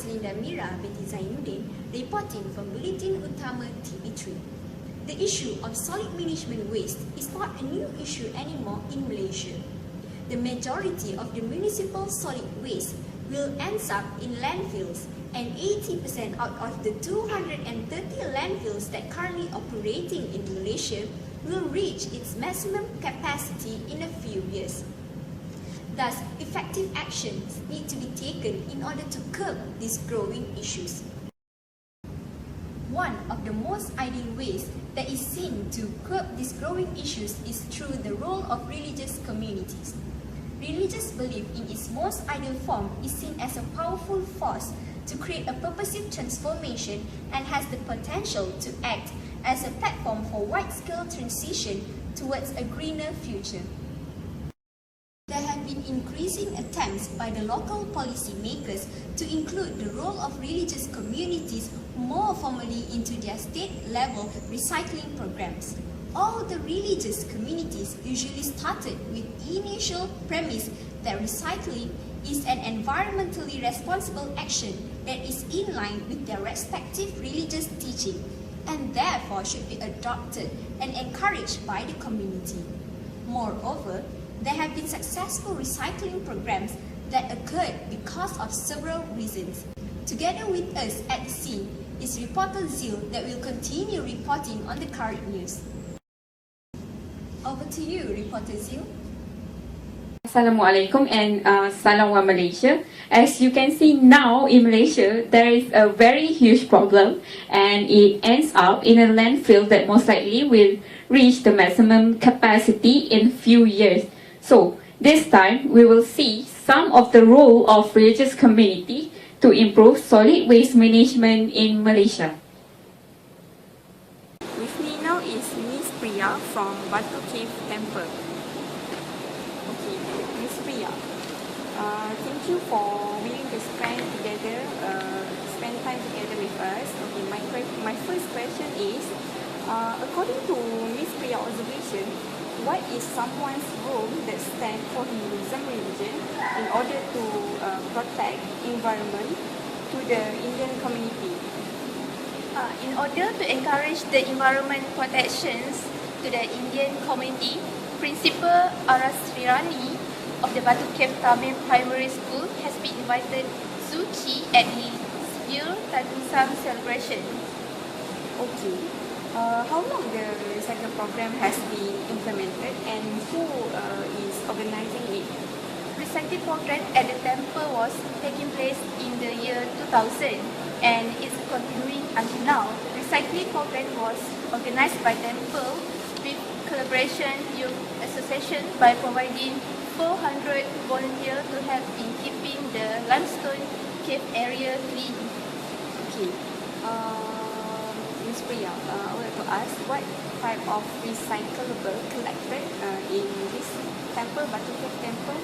Azlin Darmira binti Zainudin, reporting from Bulletin Utama TV3. The issue of solid management waste is not a new issue anymore in Malaysia. The majority of the municipal solid waste will end up in landfills, and 80% out of the 230 landfills that currently operating in Malaysia will reach its maximum capacity in a few years. Thus, effective actions need to be taken in order to curb these growing issues. One of the most ideal ways that is seen to curb these growing issues is through the role of religious communities. Religious belief in its most ideal form is seen as a powerful force to create a purposive transformation and has the potential to act as a platform for wide-scale transition towards a greener future. There have been increasing attempts by the local policymakers to include the role of religious communities more formally into their state-level recycling programs. All the religious communities usually started with the initial premise that recycling is an environmentally responsible action that is in line with their respective religious teaching and therefore should be adopted and encouraged by the community. Moreover, there have been successful recycling programs that occurred because of several reasons. Together with us at the scene is reporter Zhil that will continue reporting on the current news. Over to you, reporter Zhil. Assalamualaikum and salam wa Malaysia. As you can see now in Malaysia, there is a very huge problem and it ends up in a landfill that most likely will reach the maximum capacity in few years. So this time we will see some of the role of religious community to improve solid waste management in Malaysia. With me now is Miss Priya from Batu Cave Temple. Okay, Miss Priya, thank you for willing to spend time together with us. Okay, my first question is, according to Miss Priya's observation, what is someone's role that stands for Hinduism religion in order to protect environment to the Indian community? In order to encourage the environment protections to the Indian community, Principal Arasrirani of the Batu Cave Tamil Primary School has been invited to Zhil at the Zhil Tadusang celebration. Okay. How long the recycle program has been implemented and who is organizing it? Recycling program at the temple was taking place in the year 2000 and is continuing until now. Recycling program was organized by temple with collaboration with association by providing 400 volunteers to help in keeping the limestone cave area clean. Okay. Ms. Priya, I would like to ask what type of recyclable collected in this temple, Batu Cave Temple?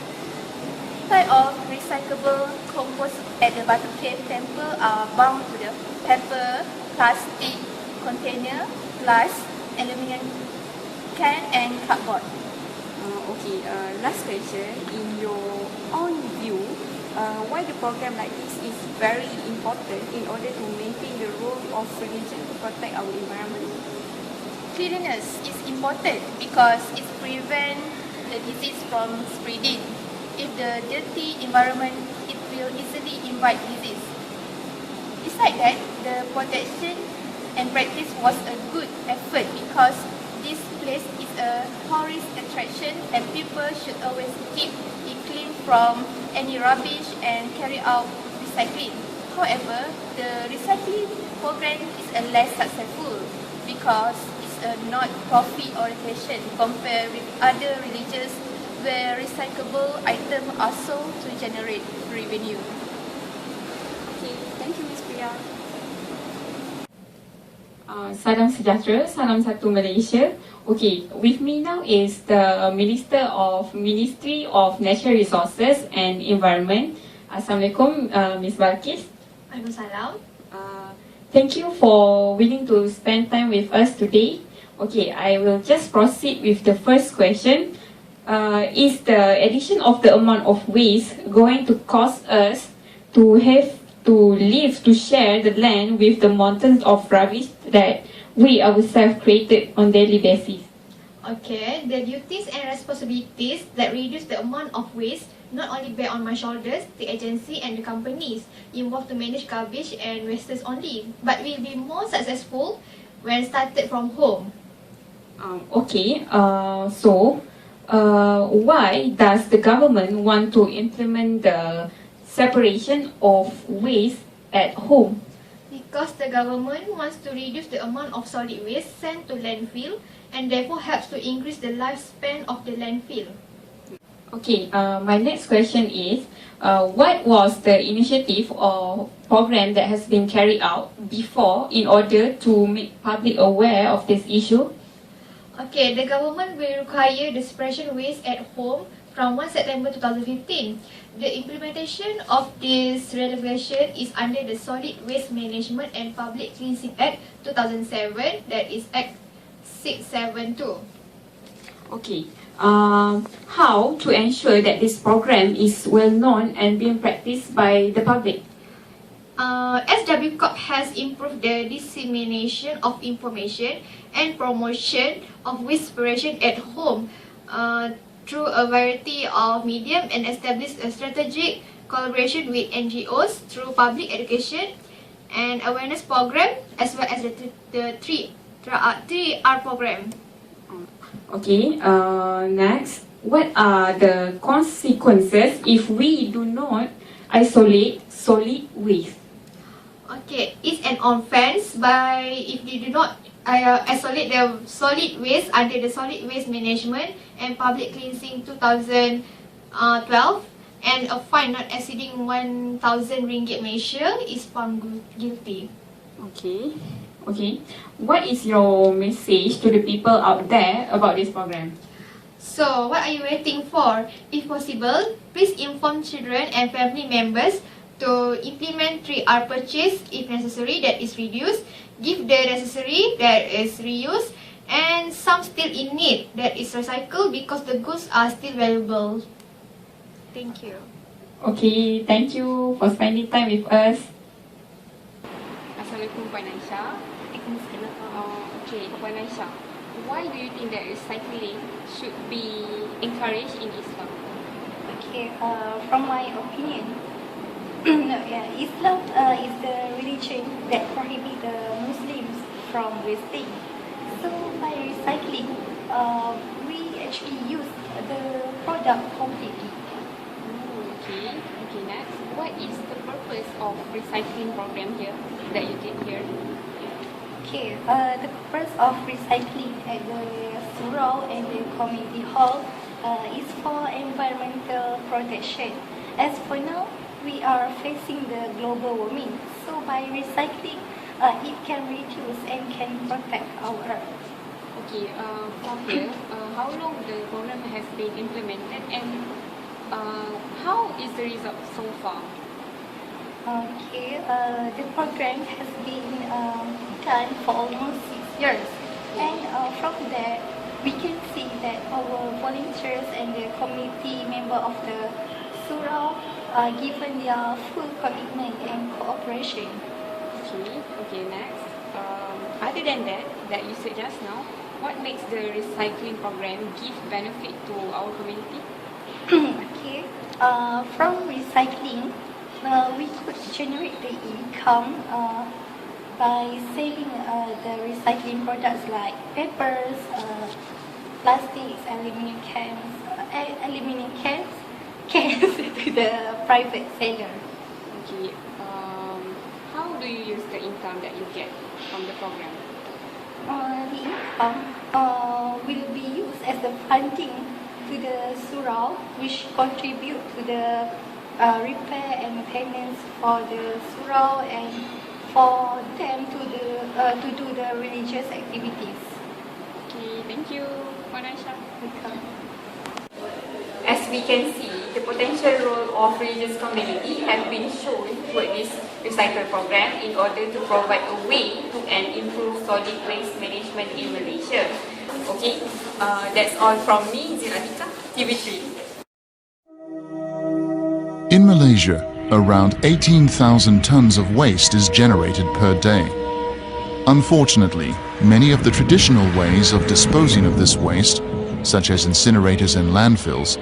Type of recyclable compost at the Batu Cave Temple are bound to the paper, plastic container, glass, aluminium can and cardboard. Okay, last question. In your own view, why the program like this is very important in order to maintain the role of religion to protect our environment? Cleanliness is important because it prevents the disease from spreading. If the dirty environment, it will easily invite disease. Besides that, the protection and practice was a good effort because this place is a tourist attraction and people should always keep it clean from any rubbish and carry out recycling. However, the recycling program is less successful because it's a not profit orientation compared with other religions where recyclable items are sold to generate revenue. Okay, thank you, Ms. Priya. Salam sejahtera, salam satu Malaysia. Okay, with me now is the Ministry of Natural Resources and Environment. Assalamualaikum, Ms. Balqis. Waalaikumsalam. Thank you for willing to spend time with us today. Okay, I will just proceed with the first question. Is the addition of the amount of waste going to cause us to have to live to share the land with the mountains of rubbish that we ourselves created on daily basis. Okay, the duties and responsibilities that reduce the amount of waste not only bear on my shoulders, the agency and the companies involved to manage garbage and wastes only, but will be more successful when started from home. Why does the government want to implement the separation of waste at home? Because the government wants to reduce the amount of solid waste sent to landfill and therefore helps to increase the lifespan of the landfill. My next question is, what was the initiative or program that has been carried out before in order to make public aware of this issue? Okay, the government will require the separation waste at home from 1 September 2015. The implementation of this regulation is under the Solid Waste Management and Public Cleansing Act 2007, that is Act 672. How to ensure that this program is well known and being practiced by the public? SWCOP has improved the dissemination of information and promotion of waste separation at home through a variety of medium and established a strategic collaboration with NGOs through public education and awareness program, as well as the 3R program. Next, what are the consequences if we do not isolate solid waste? Okay, it's an offense by if you do not isolate the solid waste under the Solid Waste Management and Public Cleansing 2012, and a fine not exceeding 1,000 ringgit Malaysia is found guilty. What is your message to the people out there about this program? So, what are you waiting for? If possible, please inform children and family members to implement 3R purchase if necessary, that is reduced, give the necessary, that is reused, and some still in need, that is recycled because the goods are still valuable. Thank you. Thank you for spending time with us. Assalamualaikum Puan Aisyah. Puan Aisyah, why do you think that recycling should be encouraged in Islam? From my opinion, Islam is the religion that prohibits the Muslims from wasting. So by recycling, we actually use the product completely. Next, what is the purpose of recycling program here that you did here? The purpose of recycling at the surau and the community hall is for environmental protection. As for now, we are facing the global warming, so by recycling, it can reduce and can protect our earth. How long the program has been implemented and how is the result so far? The program has been done for almost 6 years, and from there we can see that our volunteers and the community member of the surau are given their full commitment and cooperation. Next, other than that you said just now, what makes the recycling program give benefit to our community? From recycling, we could generate the income by selling the recycling products like papers, plastics, aluminum cans to the private seller. How do you use the income that you get from the program? The income will be used as the funding to the surau, which contribute to the repair and maintenance for the surau and for them to do the religious activities. Thank you, Puan Aisyah. As we can see, the potential role of religious community have been shown with this recycle program in order to provide a way to and improve solid waste management in Malaysia. That's all from me, Zhil, TV3. In Malaysia, Around 18,000 tons of waste is generated per day. Unfortunately, many of the traditional ways of disposing of this waste, such as incinerators and landfills,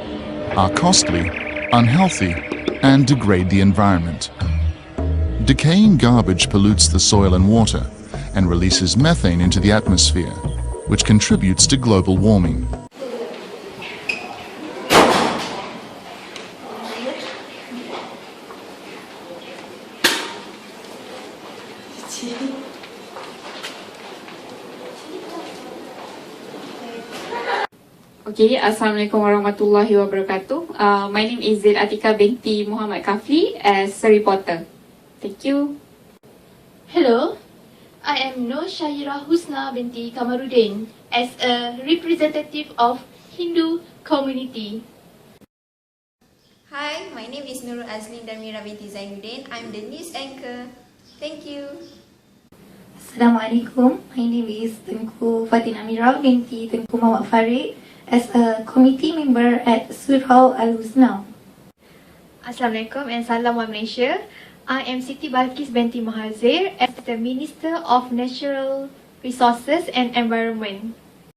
are costly, unhealthy, and degrade the environment. Decaying garbage pollutes the soil and water and releases methane into the atmosphere, which contributes to global warming. Okay, Assalamualaikum warahmatullahi wabarakatuh. My name is Zhil Athyqah binti Muhammad Kaflee as a reporter. Thank you. Hello, I am Nurshahirah Usna binti Kamaruddin as a representative of Hindu community. Hi, my name is Nurul Azlin Darmira binti Zainudin. I'm the news anchor. Thank you. Assalamualaikum. My name is Tengku Fatin Ameera binti Tengku Muhammad Farid as a committee member at Surau Al-Usna. Assalamualaikum and salam wa Malaysia. I am Siti Balqis binti Mahadzir as the Minister of Natural Resources and Environment.